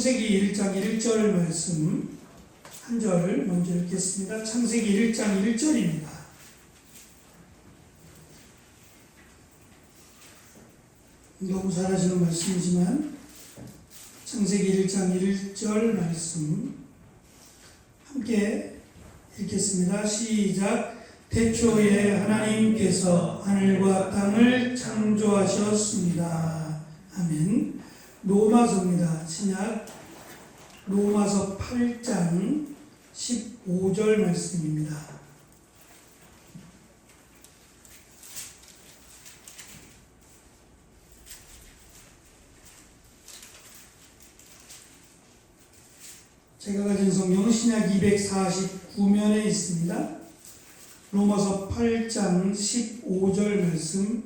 창세기 1장 1절 말씀 한 절 먼저 읽겠습니다. 창세기 1장 1절입니다. 너무 잘 아시는 말씀이지만 창세기 1장 1절 말씀 함께 읽겠습니다. 시작. 태초에 하나님께서 하늘과 땅을 창조하셨습니다. 아멘. 로마서입니다. 신약 로마서 8장 15절 말씀입니다. 제가 가진 성경은 신약 249면에 있습니다. 로마서 8장 15절 말씀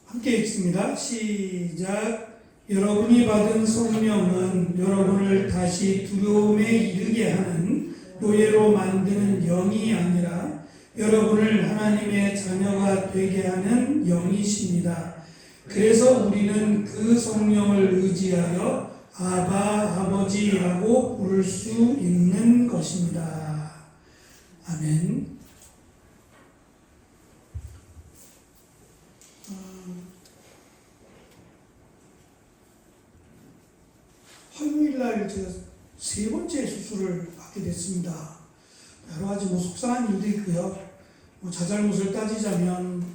함께 읽습니다. 시작. 여러분이 받은 성령은 여러분을 다시 두려움에 이르게 하는 노예로 만드는 영이 아니라 여러분을 하나님의 자녀가 되게 하는 영이십니다. 그래서 우리는 그 성령을 의지하여 아바 아버지라고 부를 수 있는 것입니다. 아멘. 화요일날 제가 세 번째 수술을 받게 됐습니다. 여러 가지 속상한 일도 있고요. 자잘못을 따지자면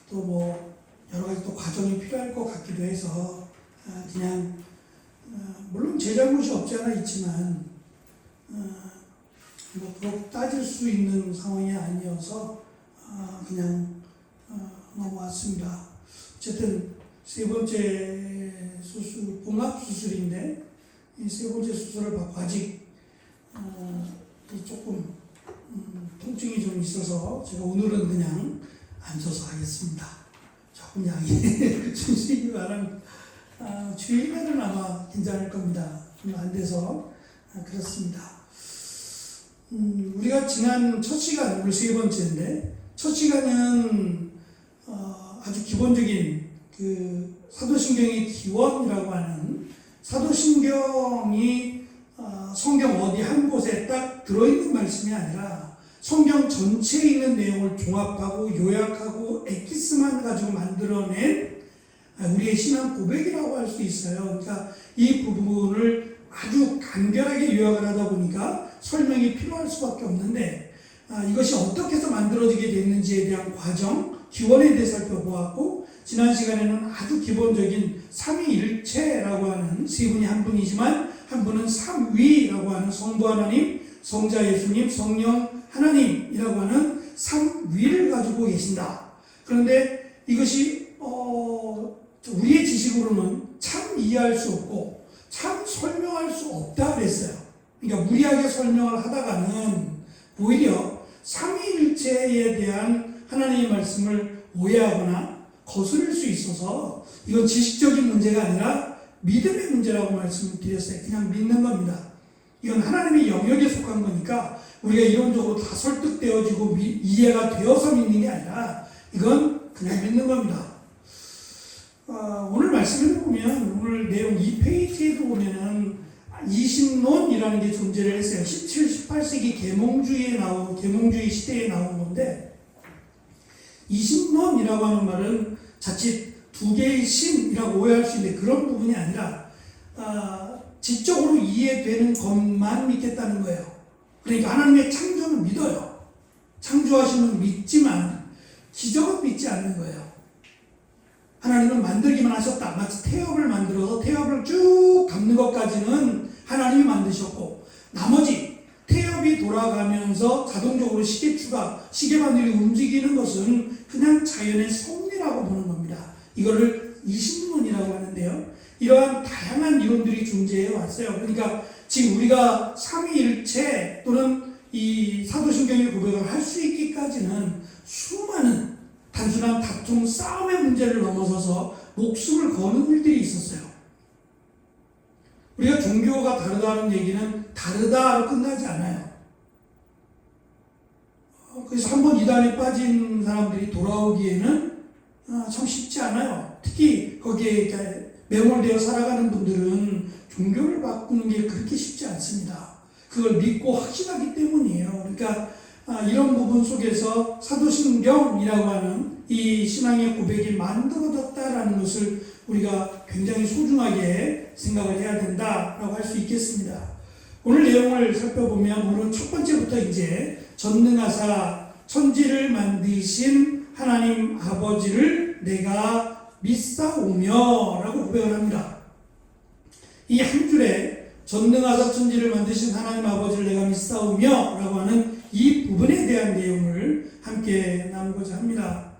또 여러 가지 또 과정이 필요할 것 같기도 해서 그냥 물론 제 잘못이 없지 않아 있지만 그렇게 따질 수 있는 상황이 아니어서 그냥 넘어왔습니다. 어쨌든 세 번째 수술, 봉합 수술인데 이 세 번째 수술을 받고 아직 조금 통증이 좀 있어서 제가 오늘은 그냥 앉아서 하겠습니다. 조금 양해 주시기 바랍니다. 주일날은 아마 괜찮을 겁니다. 좀 안 돼서 그렇습니다. 우리가 지난 첫 시간, 오늘 세 번째인데 첫 시간은 아주 기본적인 그 사도신경의 기원이라고 하는 사도신경이 성경 어디 한 곳에 딱 들어있는 말씀이 아니라 성경 전체에 있는 내용을 종합하고 요약하고 엑기스만 가지고 만들어낸 우리의 신앙 고백이라고 할 수 있어요. 그러니까 이 부분을 아주 간결하게 요약을 하다 보니까 설명이 필요할 수밖에 없는데 이것이 어떻게 해서 만들어지게 됐는지에 대한 과정, 기원에 대해 살펴보았고 지난 시간에는 아주 기본적인 삼위일체라고 하는 세 분이 한 분이지만 한 분은 삼위라고 하는 성부 하나님, 성자 예수님, 성령 하나님이라고 하는 삼위를 가지고 계신다. 그런데 이것이 우리의 지식으로는 참 이해할 수 없고 참 설명할 수 없다 그랬어요. 그러니까 무리하게 설명을 하다가는 오히려 삼위일체에 대한 하나님의 말씀을 오해하거나 거스를 수 있어서 이건 지식적인 문제가 아니라 믿음의 문제라고 말씀을 드렸어요. 그냥 믿는 겁니다. 이건 하나님의 영역에 속한 거니까 우리가 이론적으로 다 설득되어지고 이해가 되어서 믿는 게 아니라 이건 그냥 믿는 겁니다. 오늘 말씀을 보면 오늘 내용 2페이지에도 보면은 이신론이라는 게 존재를 했어요. 17, 18세기 계몽주의 시대에 나온 건데 이신론이라고 하는 말은 자칫 두 개의 신이라고 오해할 수 있는데 그런 부분이 아니라 지적으로 이해되는 것만 믿겠다는 거예요. 그러니까 하나님의 창조는 믿어요. 창조하시는 믿지만 기적은 믿지 않는 거예요. 하나님은 만들기만 하셨다. 마치 태엽을 만들어서 태엽을 쭉 감는 것까지는 하나님이 만드셨고 나머지 태엽이 돌아가면서 자동적으로 시계바늘이 움직이는 것은 그냥 자연의 섭리라고 보는 겁니다. 이거를 이신론이라고 하는데요. 이러한 다양한 이론들이 존재해 왔어요. 그러니까 지금 우리가 삼위일체 또는 이 사도신경의 고백을 할 수 있기까지는 수많은 단순한 다툼, 싸움의 문제를 넘어서서 목숨을 거는 일들이 있었어요. 우리가 종교가 다르다는 얘기는 다르다로 끝나지 않아요. 그래서 한번 이단에 빠진 사람들이 돌아오기에는 참 쉽지 않아요. 특히 거기에 이렇게 매몰되어 살아가는 분들은 종교를 바꾸는 게 그렇게 쉽지 않습니다. 그걸 믿고 확신하기 때문이에요. 그러니까 이런 부분 속에서 사도신경이라고 하는 이 신앙의 고백이 만들어졌다라는 것을 우리가 굉장히 소중하게 생각을 해야 된다라고 할 수 있겠습니다. 오늘 내용을 살펴보면 오늘 첫 번째부터 이제 전능하사 천지를 만드신 하나님 아버지를 내가 믿사오며 라고 고백을 합니다. 이 한 줄에 전능하사 천지를 만드신 하나님 아버지를 내가 믿사오며 라고 하는 이 부분에 대한 내용을 함께 나누고자 합니다.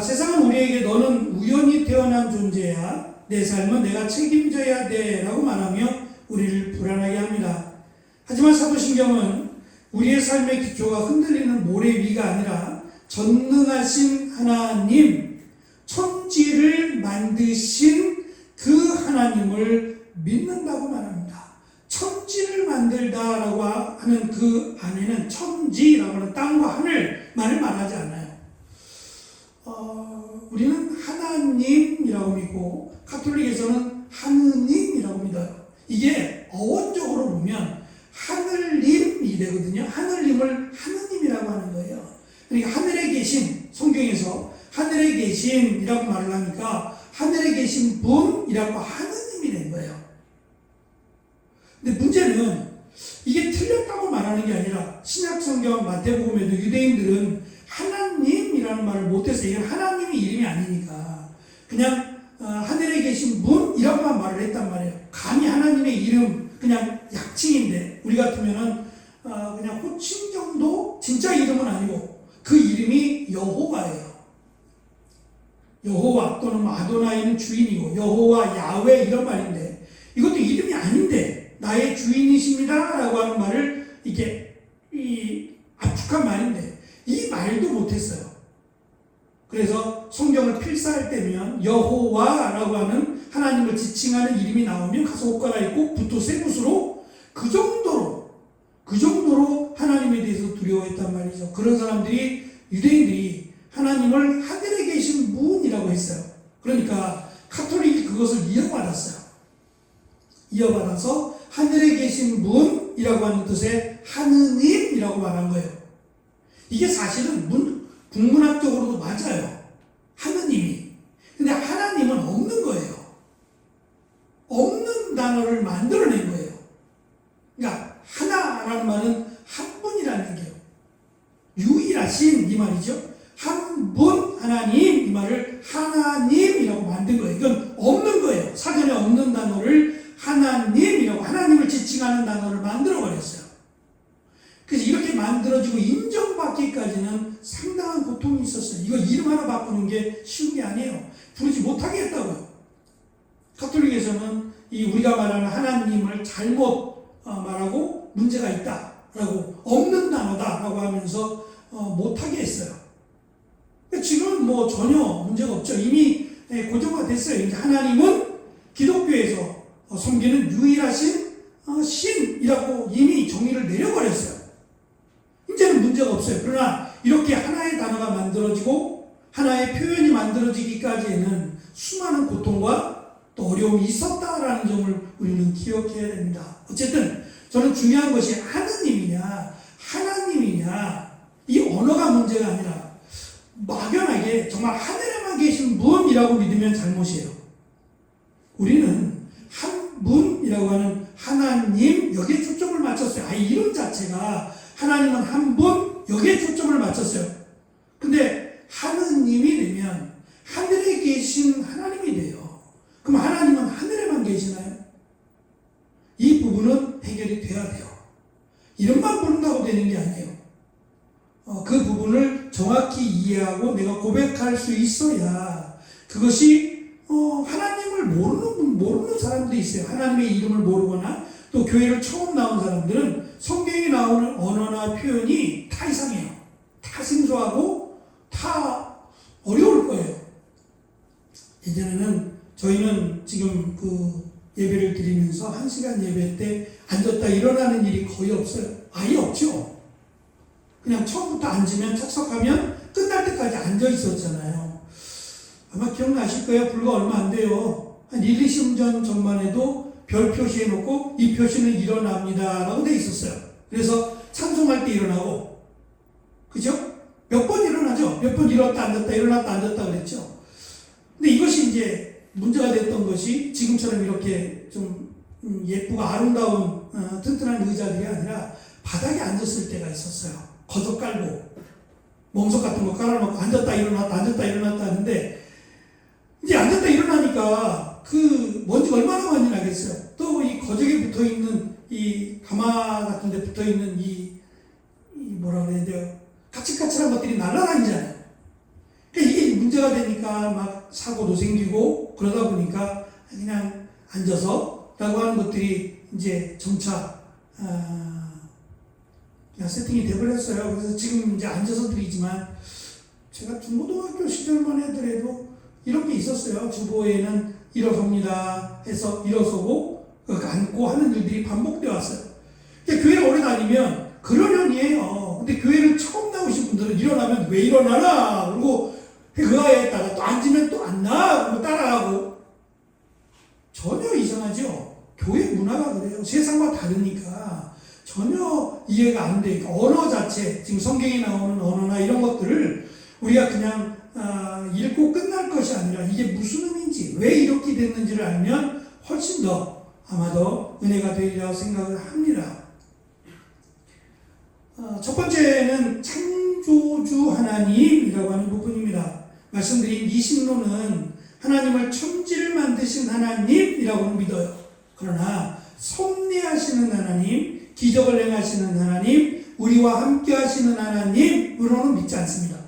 세상은 우리에게 너는 우연히 태어난 존재야, 내 삶은 내가 책임져야 돼 라고 말하며 우리를 불안하게 합니다. 하지만 사도신경은 우리의 삶의 기초가 흔들리는 모래 위가 아니라 전능하신 하나님, 천지를 만드신 그 하나님을 믿는다고 말합니다. 천지를 만들다라고 하는 그 안에는 천지라고 하는 땅과 하늘만을 말하지 않아요. 우리는 하나님이라고 믿고 카톨릭에서는 하느님이라고 믿어요. 이게 어원적으로 보면 하늘님이 되거든요. 하늘님을 하느님이라고 하는 거예요. 그러니까 하늘에 계신, 성경에서 하늘에 계신이라고 말을 하니까 하늘에 계신 분이라고 하느님이 된 거예요. 근데 문제는 이게 틀렸다고 말하는 게 아니라 신약 성경 마태복음에도 유대인들은 하나님이라는 말을 못해서 이건 하나님의 이름이 아니니까 그냥 하늘에 계신 분이라고만 말을 했단 말이에요. 감히 하나님의 이름 그냥 약칭인데 우리 같으면은 그냥 호칭 정도 진짜 이름은 아니고 그 이름이 여호와예요. 여호와 또는 아도나이는 주인이고 여호와 야훼 이런 말인데 이것도 이름이 아닌데 나의 주인이십니다 라고 하는 말을 이게 압축한 말인데 이 말도 못했어요. 그래서 성경을 필사할 때면 여호와라고 하는 하나님을 지칭하는 이름이 나오면 가서 옷 갈아입고 붓도 새 붓으로 그 정도로 하나님에 대해서 두려워했단 말이죠. 그런 사람들이 유대인들이 하나님을 하늘에 계신 분이라고 했어요. 그러니까 카톨릭이 그것을 이어받아서 하늘에 계신 분이라고 하는 뜻의 하느님이라고 말한 거예요. 이게 사실은 국문학적으로도 맞아요. 하느님이. 근데 하나님은 없는 거예요. 없는 단어를 만들어낸 거예요. 그러니까 하나라는 말은 한 분이라는 얘기예요. 유일하신 이 말이죠. 한 분 하나님 이 말을 하나님이라고 만든 거예요. 이건 없는 거예요. 사전에 없는 단어를 하나님이라고 하나님을 지칭하는 단어를 만들어버렸어요. 그래서 이렇게 만들어지고 인정받기까지는 상당한 고통이 있었어요. 이거 이름 하나 바꾸는 게 쉬운 게 아니에요. 부르지 못하게 했다고요. 카톨릭에서는 우리가 말하는 하나님을 잘못 말하고 문제가 있다라고 없는 단어다라고 하면서 못하게 했어요. 지금은 뭐 전혀 문제가 없죠. 이미 고정화됐어요. 이제 하나님은 기독교에서 섬기는 유일하신 신이라고 이미 정의를 내려버렸어요. 이제는 문제가 없어요. 그러나 이렇게 하나의 단어가 만들어지고 하나의 표현이 만들어지기까지에는 수많은 고통과 또 어려움이 있었다라는 점을 우리는 기억해야 됩니다. 어쨌든 저는 중요한 것이 하느님이냐 하나님이냐 이 언어가 문제가 아니라 막연하게 정말 하늘에만 계신 분이라고 믿으면 잘못이에요. 우리는 한 분이라고 하는 하나님 여기에 초점을 맞췄어요. 이름 자체가 하나님은 한 분 여기에 초점을 맞췄어요. 근데 하느님이 되면 하늘에 계신 하나님이 돼요. 그럼 하나님은 하늘에만 계시나요? 이 부분은 해결이 돼야 돼요. 이름만 부른다고 되는 게 아니에요. 그 부분을 정확히 이해하고 내가 고백할 수 있어야 그것이 하나님을 모르는 사람들이 있어요. 하나님의 이름을 모르거나 또 교회를 처음 나온 사람들은 성경에 나오는 언어나 표현이 다 이상해요. 다 생소하고 다 어려울 거예요. 예전에는 저희는 지금 예배를 드리면서 1시간 예배 때 앉았다 일어나는 일이 거의 없어요. 아예 없죠. 그냥 처음부터 앉으면 착석하면 끝날 때까지 앉아 있었잖아요. 아마 기억나실 거예요. 불과 얼마 안 돼요. 한 1, 2시간 전만 해도 별 표시해놓고 이 표시는 일어납니다 라고 돼 있었어요. 그래서 찬송할 때 일어나고, 그죠? 몇 번 일어나죠? 몇 번 일어났다 앉았다 일어났다 앉았다 그랬죠. 근데 이것이 이제 문제가 됐던 것이 지금처럼 이렇게 좀 예쁘고 아름다운 튼튼한 의자들이 아니라 바닥에 앉았을 때가 있었어요. 겉옷 깔고 멍석 같은 거 깔아놓고 앉았다 일어났다 앉았다 일어났다 하는데, 이제 앉았다 일어나니까 그 먼지가 얼마나 많이 나겠어요. 또 이 거적에 붙어있는 이 가마 같은 데 붙어있는 이 뭐라 그래야 돼요, 까칠까칠한 것들이 날아다니잖아요. 그러니까 이게 문제가 되니까 막 사고도 생기고 그러다 보니까 그냥 앉아서 라고 하는 것들이 이제 점차 그냥 세팅이 돼버렸어요. 그래서 지금 이제 앉아서 드리지만, 제가 중고등학교 시절만 해더라도 이런 게 있었어요. 주보에는 일어섭니다 해서 일어서고 앉고 하는 일들이 반복되어 왔어요. 그러니까 교회를 오래 다니면 그러려니에요. 근데 교회를 처음 나오신 분들은 일어나면 왜 일어나나 그리고 그거에다가 또 앉으면 또 안 나 그러고 따라하고, 전혀 이상하죠. 교회 문화가 그래요. 세상과 다르니까 전혀 이해가 안 되니까 언어 자체, 지금 성경에 나오는 언어나 이런 것들을 우리가 그냥 읽고 끝날 것이 아니라 이게 무슨 의미인지, 왜 이렇게 됐는지를 알면 훨씬 더 아마 더 은혜가 되리라고 생각을 합니다. 첫 번째는 창조주 하나님이라고 하는 부분입니다. 말씀드린 이 신론은 하나님을 천지를 만드신 하나님이라고는 믿어요. 그러나 섭리하시는 하나님, 기적을 행하시는 하나님, 우리와 함께 하시는 하나님으로는 믿지 않습니다.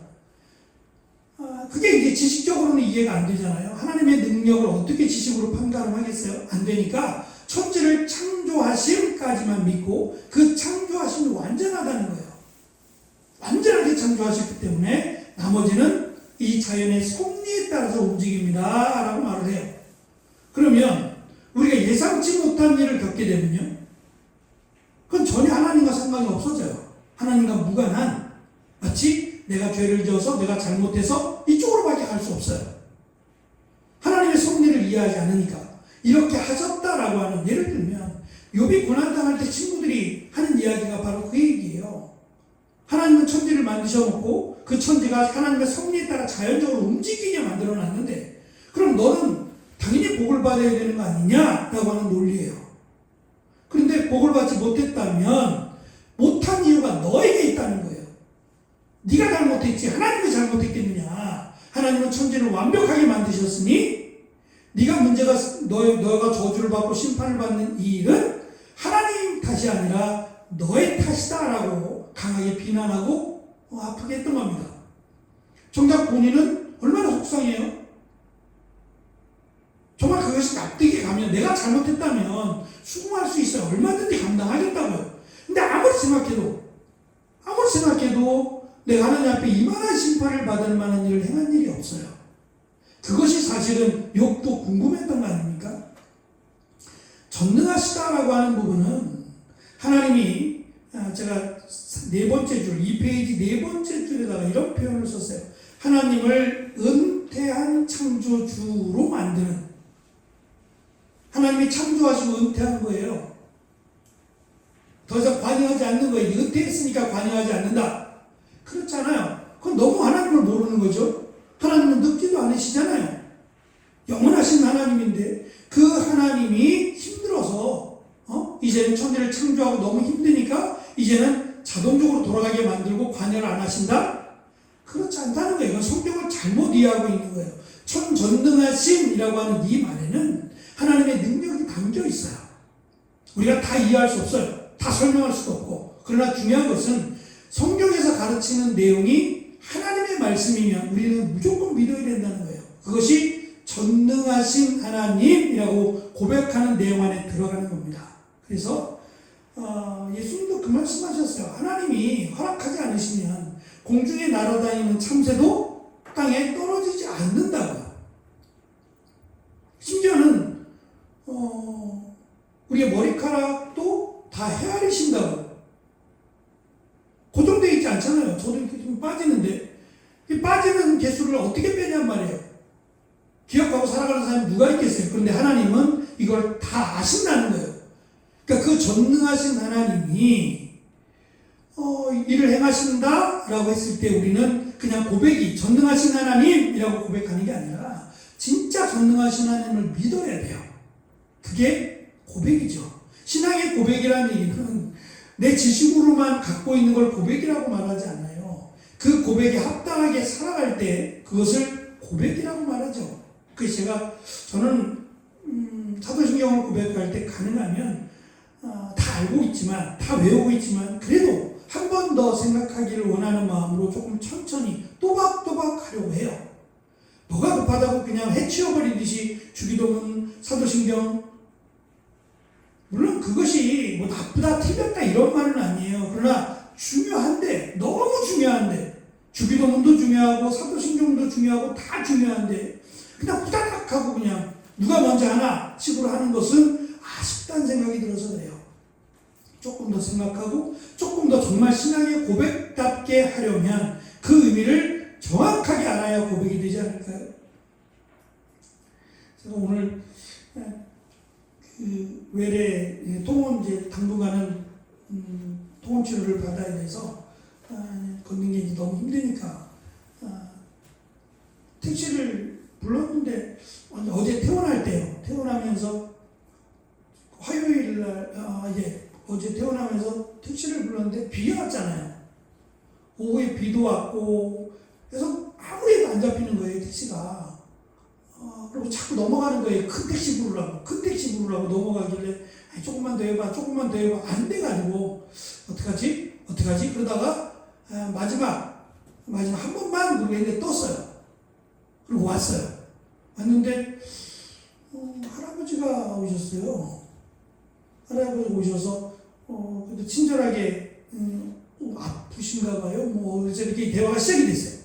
그게 이제 지식적으로는 이해가 안 되잖아요. 하나님의 능력을 어떻게 지식으로 판가름하겠어요? 안 되니까 천지를 창조하심까지만 믿고, 그 창조하심이 완전하다는 거예요. 완전하게 창조하셨기 때문에 나머지는 이 자연의 섭리에 따라서 움직입니다 라고 말을 해요. 그러면 우리가 예상치 못한 일을 겪게 되면요, 그건 전혀 하나님과 상관이 없어져요. 하나님과 무관한, 마치 내가 죄를 지어서 내가 잘못해서 이쪽으로밖에 갈 수 없어요. 하나님의 섭리를 이해하지 않으니까. 이렇게 하셨다라고 하는, 예를 들면 욥이 고난당할 때 친구들이 하는 이야기가 바로 그 얘기예요. 하나님은 천지를 만드셔놓고 그 천지가 하나님의 섭리에 따라 자연적으로 움직이게 만들어놨는데, 그럼 너는 당연히 복을 받아야 되는 거 아니냐라고 하는 논리예요. 그런데 복을 받지 못했다면 못한 이유가 너에게 있다는 거예요. 네가 잘못했지 하나님이 잘못했겠느냐. 하나님은 천지를 완벽하게 만드셨으니 네가 문제가, 너가 저주를 받고 심판을 받는 이 일은 하나님 탓이 아니라 너의 탓이다라고 강하게 비난하고 아프게 했던 겁니다. 정작 본인은 얼마나 속상해요. 정말 그것이 납득이 가면, 내가 잘못했다면 수긍할 수 있어요. 얼마든지 감당하겠다고요. 근데 아무리 생각해도 내가 하나님 앞에 이만한 심판을 받을 만한 일을 행한 일이 없어요. 그것이 사실은 욥도 궁금했던 거 아닙니까? 전능하시다라고 하는 부분은 하나님이, 제가 네 번째 줄, 이 페이지 네 번째 줄에다가 이런 표현을 썼어요. 하나님을 은퇴한 창조주로 만드는, 하나님이 창조하시고 은퇴한 거예요. 더 이상 관여하지 않는 거예요. 은퇴했으니까 관여하지 않는다. 그렇잖아요. 그건 너무 하나님을 모르는 거죠. 하나님은 늙지도 않으시잖아요. 영원하신 하나님인데 그 하나님이 힘들어서 이제는 천지를 창조하고 너무 힘드니까 이제는 자동적으로 돌아가게 만들고 관여를 안 하신다? 그렇지 않다는 거예요. 이건 성경을 잘못 이해하고 있는 거예요. 천전능하심이라고 하는 이 말에는 하나님의 능력이 담겨 있어요. 우리가 다 이해할 수 없어요. 다 설명할 수도 없고. 그러나 중요한 것은 성경에서 가르치는 내용이 하나님의 말씀이면 우리는 무조건 믿어야 된다는 거예요. 그것이 전능하신 하나님이라고 고백하는 내용 안에 들어가는 겁니다. 그래서 예수님도 그 말씀하셨어요. 하나님이 허락하지 않으시면 공중에 날아다니는 참새도 땅에 떨어지지 않는다고요. 심지어는 우리의 머리카락도 다 헤아리신다고. 고정되어 있지 않잖아요. 저도 이렇게 좀 빠지는데 이 빠지는 개수를 어떻게 빼냔 말이에요. 고백하고 살아가는 사람이 누가 있겠어요? 그런데 하나님은 이걸 다 아신다는 거예요. 그러니까 그 전능하신 하나님이 일을 행하신다라고 했을 때 우리는 그냥 고백이 전능하신 하나님이라고 고백하는 게 아니라 진짜 전능하신 하나님을 믿어야 돼요. 그게 고백이죠. 신앙의 고백이라는 얘기는 내 지식으로만 갖고 있는 걸 고백이라고 말하지 않아요. 그 고백에 합당하게 살아갈 때 그것을 고백이라고 말하죠. 그래서 저는 사도신경을 고백할 때 가능하면 다 알고 있지만, 다 외우고 있지만 그래도 한 번 더 생각하기를 원하는 마음으로 조금 천천히 또박또박 하려고 해요. 뭐가 급하다고 그냥 해치워버리듯이 주기도문, 사도신경, 물론 그것이 뭐 나쁘다, 틀렸다 이런 말은 아니에요. 그러나 중요한데, 너무 중요한데, 주기도문도 중요하고 사도신경도 중요하고 다 중요한데 그냥 후다닥 하고 그냥 누가 먼저 하나 식으로 하는 것은 아쉽다는 생각이 들어서 그래요. 조금 더 생각하고 조금 더 정말 신앙의 고백답게 하려면 그 의미를 정확하게 알아야 고백이 되지 않을까요? 제가 오늘 그 외래 통원 이제 당분간은 통원 치료를 받아야 돼서 걷는 게 이제 너무 힘드니까 택시를 불렀는데 어제 퇴원할 때요. 퇴원하면서 화요일 날 어제 퇴원하면서 택시를 불렀는데 비가 왔잖아요. 오후에 비도 왔고 그래서 아무리 해도 안 잡히는 거예요, 택시가. 그리고 자꾸 넘어가는 거예요. 큰 택시 부르라고 넘어가길래 조금만 더 해봐 안 돼가지고 어떡하지 그러다가 마지막 한 번만 그러고 했는데 떴어요. 그리고 왔는데 할아버지가 오셨어요. 할아버지가 오셔서 그래도 친절하게 아프신가 봐요. 뭐 그래서 이렇게 대화가 시작이 됐어요.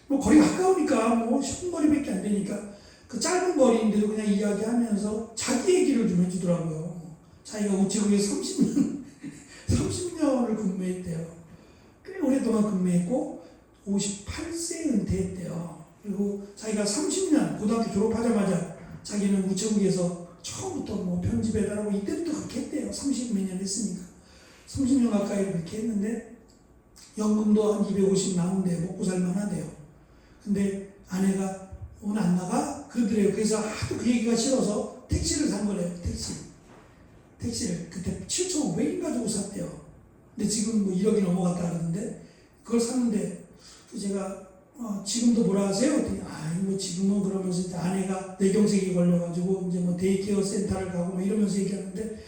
뭐 거리가 가까우니까 뭐 10분 거리밖에 안 되니까 그 짧은 거리인데도 그냥 이야기하면서 자기 얘기를 좀 해주더라고요. 자기가 우체국에 30년을 근무했대요. 꽤 오랫동안 근무했고 58세에 은퇴했대요. 그리고 자기가 30년 고등학교 졸업하자마자 자기는 우체국에서 처음부터 뭐 편지 배달하고 이때부터 그렇게 했대요. 30몇 년 했으니까 30년 가까이 그렇게 했는데 연금도 한 250 나오는데 먹고 살만 하대요. 근데 아내가 오늘 안 나가? 그러더래요. 그래서 하도 그 얘기가 싫어서 택시를 산 거래요. 택시를 그때 7,500원 가지고 샀대요. 근데 지금 뭐 1억이 넘어갔다 그러는데 그걸 샀는데 제가 지금도 뭐라 하세요? 뭐 지금은 그러면서 이제 아내가 뇌경색이 걸려가지고 이제 뭐 데이케어 센터를 가고 뭐 이러면서 얘기하는데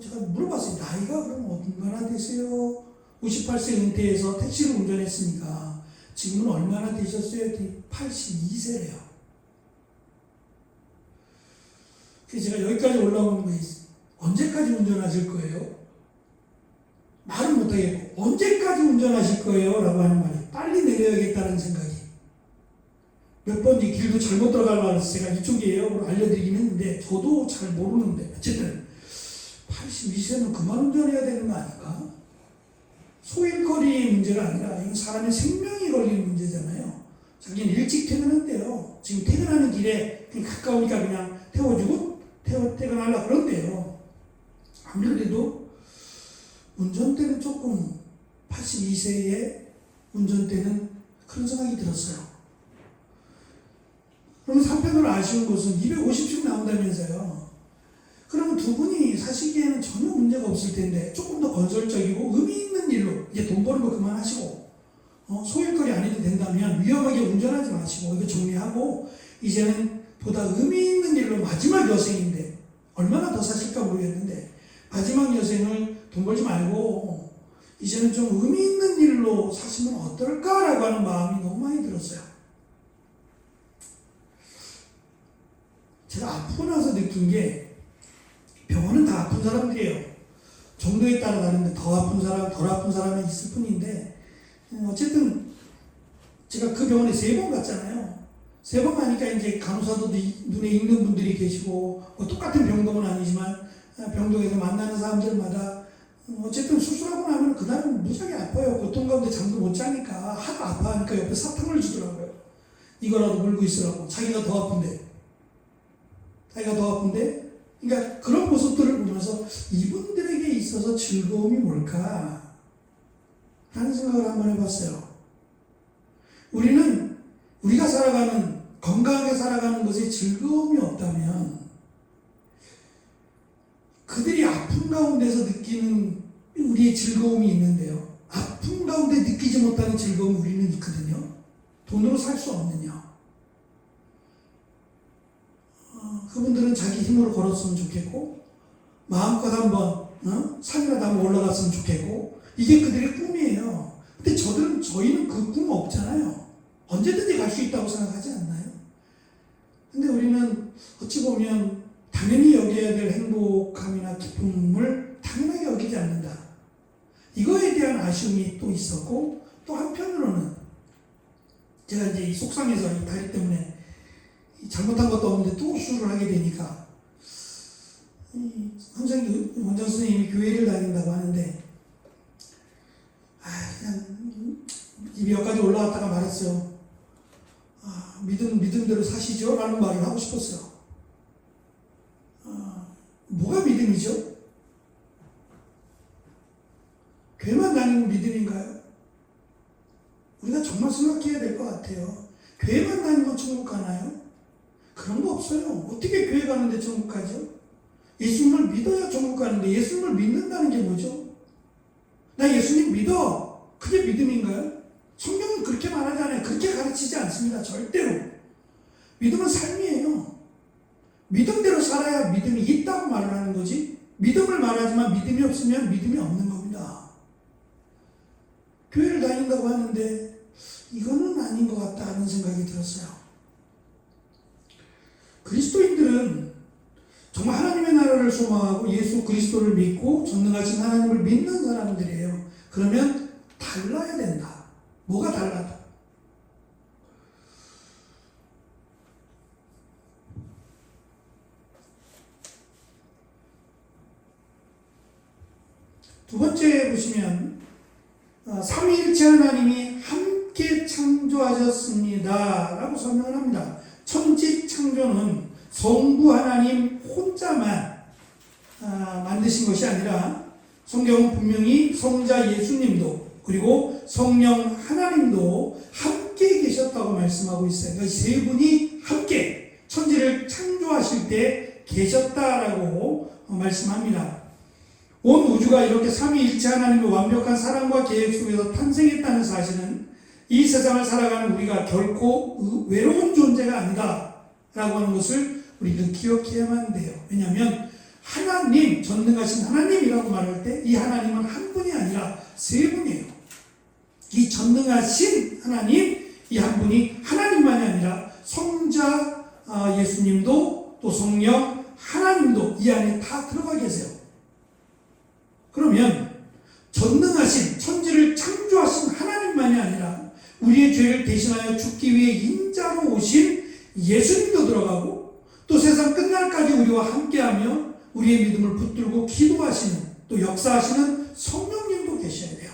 제가 물어봤어요. 나이가 그럼 얼마나 되세요? 58세 은퇴해서 택시를 운전했으니까 지금은 얼마나 되셨어요? 82세래요. 그래서 제가 여기까지 올라오는 거예요. 언제까지 운전하실 거예요? 말은 못하겠고 언제까지 운전하실 거예요? 라고 하는 말이 빨리 내려야겠다는 생각이 몇 번째 길도 잘못 들어가려고 해서 제가 이쪽이에요 알려드리긴 했는데 저도 잘 모르는데 어쨌든 82세는 그만 운전해야 되는 거 아닌가? 소일거리 문제가 아니라 이건 사람의 생명이 걸리는 문제잖아요. 자기는 일찍 퇴근한대요. 지금 퇴근하는 길에 그냥 가까우니까 그냥 태워주고 퇴근하려고 그런대요. 아무래도 운전대는 조금 82세의 운전대는 그런 생각이 들었어요. 그러면 한편으로 아쉬운 것은 250씩 나온다면서요. 그러면 두 분이 사시기에는 전혀 문제가 없을 텐데 조금 더 건설적이고 의미 있는 일로 이제 돈 버는 거 그만하시고 소일거리 안 해도 된다면 위험하게 운전하지 마시고 이거 정리하고 이제는 보다 의미 있는 일로 마지막 여생인데 얼마나 더 사실까 모르겠는데 마지막 여생을 돈 벌지 말고 이제는 좀 의미 있는 일로 사시면 어떨까라고 하는 마음이 너무 많이 들었어요. 제가 아프고 나서 느낀 게 병원은 다 아픈 사람들이에요. 정도에 따라 다른데 더 아픈 사람, 덜 아픈 사람이 있을 뿐인데 어쨌든 제가 그 병원에 3번 갔잖아요. 3번 가니까 이제 간호사도 눈에 익는 분들이 계시고 뭐 똑같은 병동은 아니지만 병동에서 만나는 사람들마다 어쨌든 수술하고 나면 그날은 무지하게 아파요. 고통 가운데 잠도 못 자니까 하도 아파하니까 옆에 사탕을 주더라고요. 이거라도 물고 있으라고. 자기가 더 아픈데. 그러니까 그런 모습들을 보면서 이분들에게 있어서 즐거움이 뭘까 하는 생각을 한번 해봤어요. 우리가 건강하게 살아가는 것에 즐거움이 없다면 그들이 아픔 가운데서 느끼는 우리의 즐거움이 있는데요. 아픔 가운데 느끼지 못하는 즐거움이 우리는 있거든요. 돈으로 살 수 없느냐. 그분들은 자기 힘으로 걸었으면 좋겠고, 마음껏 한번 산이라도 한번 올라갔으면 좋겠고, 이게 그들의 꿈이에요. 근데 저희는 그 꿈 없잖아요. 언제든지 갈 수 있다고 생각하지 않나요? 근데 우리는 어찌 보면 당연히 여겨야 될 행복함이나 기쁨을 당연하게 여기지 않는다. 이거에 대한 아쉬움이 또 있었고, 또 한편으로는 제가 이제 이 속상해서 이 다리 때문에 잘못한 것도 없는데 또 수술을 하게 되니까 항상 원장 선생님이 교회를 다닌다고 하는데 그냥 입이 여기까지 올라왔다가 말했어요. 믿음대로 사시죠? 라는 말을 하고 싶었어요. 뭐가 믿음이죠? 교회만 다니는 믿음인가요? 우리가 정말 생각해야 될 것 같아요. 교회만 다니면 천국 가나요? 그런 거 없어요. 어떻게 교회 가는데 천국 가죠? 예수님을 믿어야 천국 가는데 예수님을 믿는다는 게 뭐죠? 나 예수님 믿어. 그게 믿음인가요? 성경은 그렇게 말하지 않아요. 그렇게 가르치지 않습니다. 절대로. 믿음은 삶이에요. 믿음대로 살아야 믿음이 있다고 말을 하는 거지, 믿음을 말하지만 믿음이 없으면 믿음이 없는 겁니다. 교회를 다닌다고 하는데 이거는 아닌 것 같다 하는 생각이 들었어요. 그리스도인들은 정말 하나님의 나라를 소망하고 예수 그리스도를 믿고 전능하신 하나님을 믿는 사람들이에요. 그러면 달라야 된다. 뭐가 달라도? 두 번째 보시면 삼위일체 하나님이 함께 창조하셨습니다 라고 설명을 합니다. 천지 창조는 성부 하나님 혼자만 만드신 것이 아니라 성경은 분명히 성자 예수님도 그리고 성령 하나님도 함께 계셨다고 말씀하고 있어요. 그러니까 세 분이 함께 천지를 창조하실 때 계셨다라고 말씀합니다. 온 우주가 이렇게 삼위일체 하나님의 완벽한 사랑과 계획 속에서 탄생했다는 사실은 이 세상을 살아가는 우리가 결코 외로운 존재가 아니다 라고 하는 것을 우리는 기억해야만 돼요. 왜냐하면 하나님, 전능하신 하나님이라고 말할 때 이 하나님은 한 분이 아니라 세 분이에요. 이 전능하신 하나님, 이 한 분이 하나님만이 아니라 성자 예수님도 또 성령 하나님도 이 안에 다 들어가 계세요. 그러면 전능하신 천지를 창조하신 하나님만이 아니라 우리의 죄를 대신하여 죽기 위해 인자로 오신 예수님도 들어가고 또 세상 끝날까지 우리와 함께하며 우리의 믿음을 붙들고 기도하시는 또 역사하시는 성령님도 계셔야 돼요.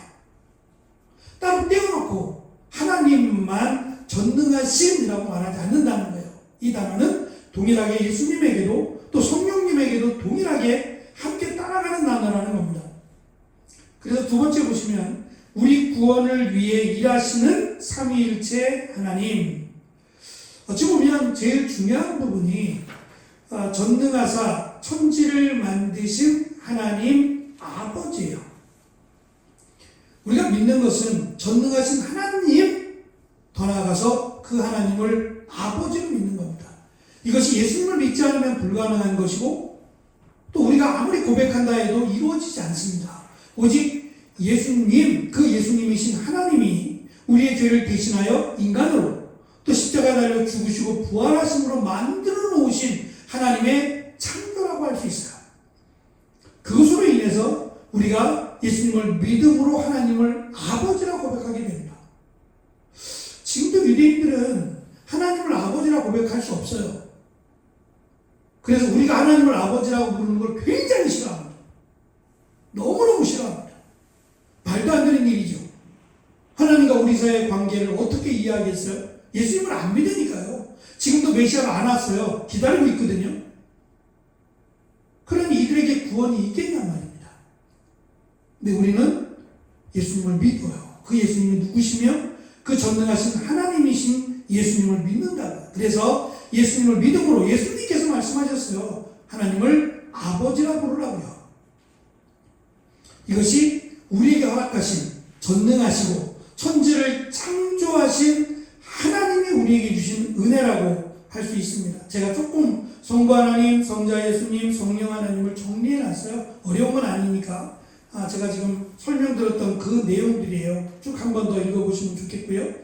따로 떼어놓고 하나님만 전능하신이라고 말하지 않는다는 거예요. 이 단어는 동일하게 예수님에게도 또 성령님에게도 동일하게 함께 따라가는 단어라는 겁니다. 그래서 두 번째 보시면 우리 구원을 위해 일하시는 삼위일체 하나님. 어찌 보면 제일 중요한 부분이 전능하사 천지를 만드신 하나님 아버지예요. 우리가 믿는 것은 전능하신 하나님, 더 나아가서 그 하나님을 아버지로 믿는 겁니다. 이것이 예수님을 믿지 않으면 불가능한 것이고 또 우리가 아무리 고백한다 해도 이루어지지 않습니다. 오직 예수님, 그 예수님이신 하나님이 우리의 죄를 대신하여 인간으로 또 십자가에 달려 죽으시고 부활하심으로 만들어 놓으신 하나님의 창조라고 할 수 있어요. 그것으로 인해서 우리가 예수님을 믿음으로 하나님을 아버지라고 고백하게 됩니다. 지금도 유대인들은 하나님을 아버지라고 고백할 수 없어요. 그래서 우리가 하나님을 아버지라고 부르는 걸 굉장히 싫어합니다. 너무너무 싫어합니다. 말도 안 되는 일이죠. 하나님과 우리 사이의 관계를 어떻게 이해하겠어요? 예수님을 안 믿으니까요. 지금도 메시아가 안 왔어요. 기다리고 있거든요. 그러니 이들에게 구원이 있겠냐 말입니다. 근데 우리는 예수님을 믿어요. 그 예수님이 누구시며 그 전능하신 하나님이신 예수님을 믿는다. 그래서 예수님을 믿음으로 예수님께서 말씀하셨어요. 하나님을 아버지라 부르라고요. 이것이 우리에게 허락하신 전능하시고 천지를 창조하신 하나님이 우리에게 주신 은혜라고 할 수 있습니다. 제가 조금 성부 하나님, 성자 예수님, 성령 하나님을 정리해놨어요. 어려운 건 아니니까. 제가 지금 설명드렸던 그 내용들이에요. 쭉 한 번 더 읽어보시면 좋겠고요.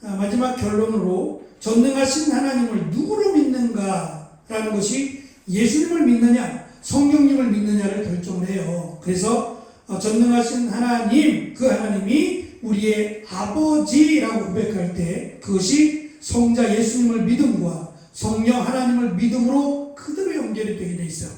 마지막 결론으로 전능하신 하나님을 누구로 믿는가라는 것이 예수님을 믿느냐, 성령님을 믿느냐를 결정을 해요. 그래서 전능하신 하나님, 그 하나님이 우리의 아버지라고 고백할 때 그것이 성자 예수님을 믿음과 성령 하나님을 믿음으로 그대로 연결이 되게 돼 있어요.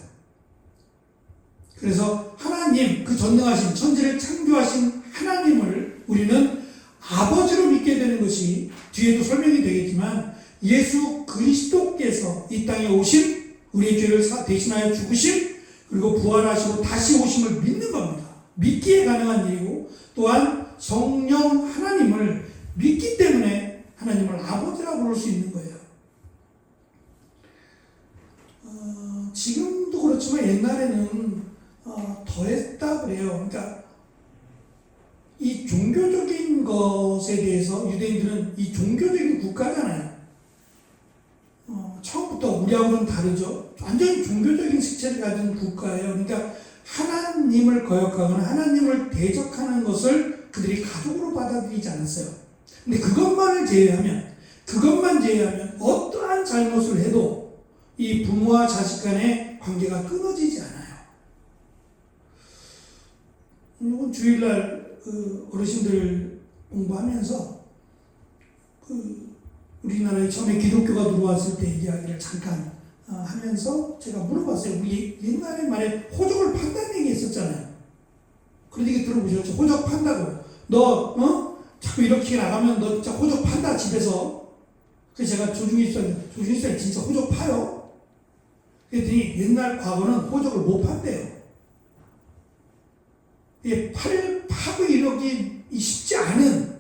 그래서 하나님, 그 전능하신 천지를 창조하신 하나님을 우리는 아버지로 믿게 되는 것이 뒤에도 설명이 되겠지만 예수 그리스도께서 이 땅에 오신 우리의 죄를 대신하여 죽으심 그리고 부활하시고 다시 오심을 믿는 겁니다. 믿기에 가능한 일이고 또한 성령 하나님을 믿기 때문에 하나님을 아버지라고 부를 수 있는 거예요. 지금도 그렇지만 옛날에는 더했다 그래요. 그러니까 이 종교적인 것에 대해서 유대인들은 이 종교적인 국가잖아요. 처음부터 우리하고는 다르죠. 완전히 종교적인 색채를 가진 국가예요. 그러니까 하나님을 거역하거나 하나님을 대적하는 것을 그들이 가족으로 받아들이지 않았어요. 근데 그것만 제외하면 어떠한 잘못을 해도 이 부모와 자식 간의 관계가 끊어지지 않아요. 이건 주일날 어르신들 공부하면서 우리나라에 처음에 기독교가 들어왔을 때 이야기를 잠깐 하면서 제가 물어봤어요. 우리 옛날에 말에 호적을 판다는 얘기 했었잖아요. 그런 얘기 들어보셨죠? 호적 판다고. 너 자꾸 이렇게 나가면 너 진짜 호적 판다 집에서. 그래서 제가 조중희 쌤 진짜 호적 파요? 그랬더니 옛날 과거는 호적을 못 판대요. 파고 이러기 쉽지 않은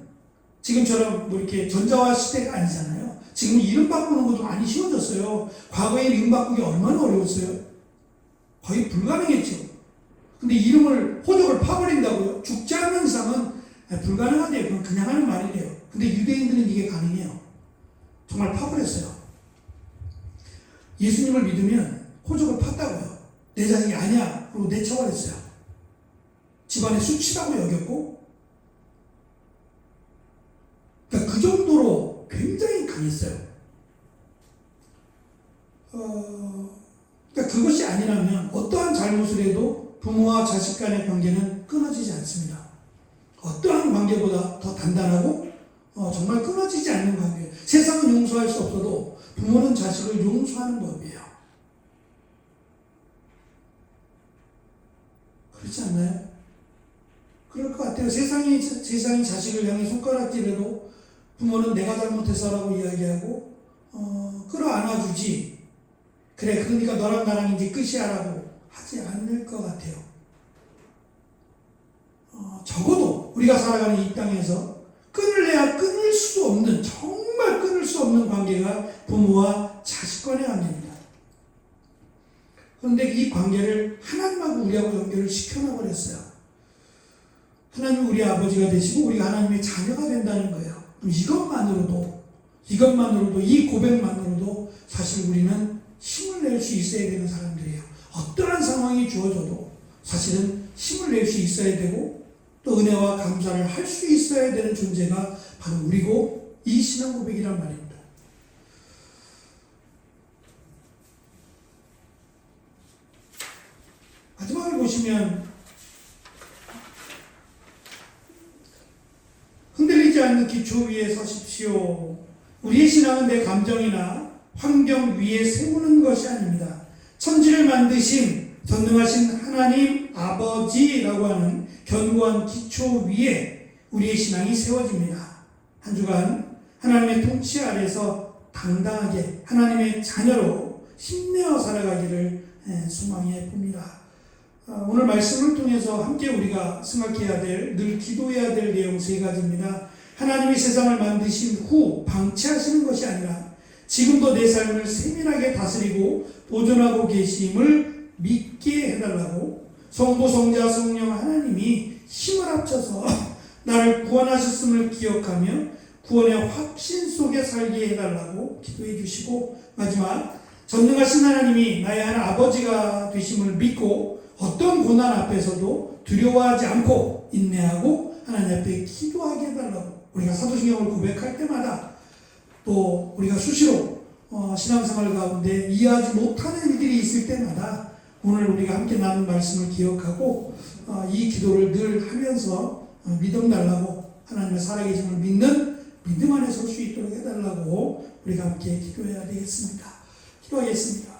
지금처럼 뭐 이렇게 전자화 시대가 아니잖아요. 지금 이름 바꾸는 것도 많이 쉬워졌어요. 과거에 이름 바꾸기 얼마나 어려웠어요? 거의 불가능했죠. 근데 이름을 호적을 파버린다고요? 죽지 않는 이상은 불가능하대요. 그건 그냥 하는 말이래요. 근데 유대인들은 이게 가능해요. 정말 파버렸어요. 예수님을 믿으면 호적을 팠다고요. 내 자식이 아니야. 그리고 내쳐버렸어요. 집안의 수치라고 여겼고, 그러니까 그 정도로 굉장히 강했어요. 그러니까 그것이 아니라면 어떠한 잘못을 해도 부모와 자식 간의 관계는 끊어지지 않습니다. 어떠한 관계보다 더 단단하고 정말 끊어지지 않는 관계. 세상은 용서할 수 없어도 부모는 자식을 용서하는 법이에요. 그렇지 않나요? 그럴 것 같아요. 세상이 자식을 향해 손가락질해도 부모는 내가 잘못했어라고 이야기하고 끌어안아주지. 그래, 그러니까 너랑 나랑 이제 끝이야라고 하지 않을 것 같아요. 적어도 우리가 살아가는 이 땅에서 끊을래야 끊을 수 없는, 정말 끊을 수 없는 관계가 부모와 자식 간의 관계입니다. 그런데 이 관계를 하나님하고 우리하고 연결을 시켜놔버렸어요. 하나님이 우리 아버지가 되시고 우리가 하나님의 자녀가 된다는 거예요. 그럼 이것만으로도 이 고백만으로도 사실 우리는 힘을 낼 수 있어야 되는 사람들이에요. 어떠한 상황이 주어져도 사실은 힘을 낼 수 있어야 되고 또 은혜와 감사를 할 수 있어야 되는 존재가 바로 우리고 이 신앙 고백이란 말입니다. 마지막을 보시면 흔들리지 않는 기초 위에 서십시오. 우리의 신앙은 내 감정이나 환경 위에 세우는 것이 아닙니다. 천지를 만드신 전능하신 하나님 아버지라고 하는 견고한 기초 위에 우리의 신앙이 세워집니다. 한 주간 하나님의 통치 아래서 당당하게 하나님의 자녀로 힘내어 살아가기를 소망해 봅니다. 오늘 말씀을 통해서 함께 우리가 생각해야 될, 늘 기도해야 될 내용 세 가지입니다. 하나님이 세상을 만드신 후 방치하시는 것이 아니라 지금도 내 삶을 세밀하게 다스리고 보존하고 계심을 믿게 해달라고, 성부, 성자, 성령 하나님이 힘을 합쳐서 나를 구원하셨음을 기억하며 구원의 확신 속에 살게 해달라고 기도해 주시고, 마지막 전능하신 하나님이 나의 한 아버지가 되심을 믿고 어떤 고난 앞에서도 두려워하지 않고 인내하고 하나님 앞에 기도하게 해달라고, 우리가 사도신경을 고백할 때마다 또 우리가 수시로 신앙생활 가운데 이해하지 못하는 일들이 있을 때마다 오늘 우리가 함께 나눈 말씀을 기억하고 이 기도를 늘 하면서 믿음 달라고, 하나님의 살아계심을 믿는 믿음 안에 설 수 있도록 해달라고 우리가 함께 기도해야 되겠습니다. 기도하겠습니다.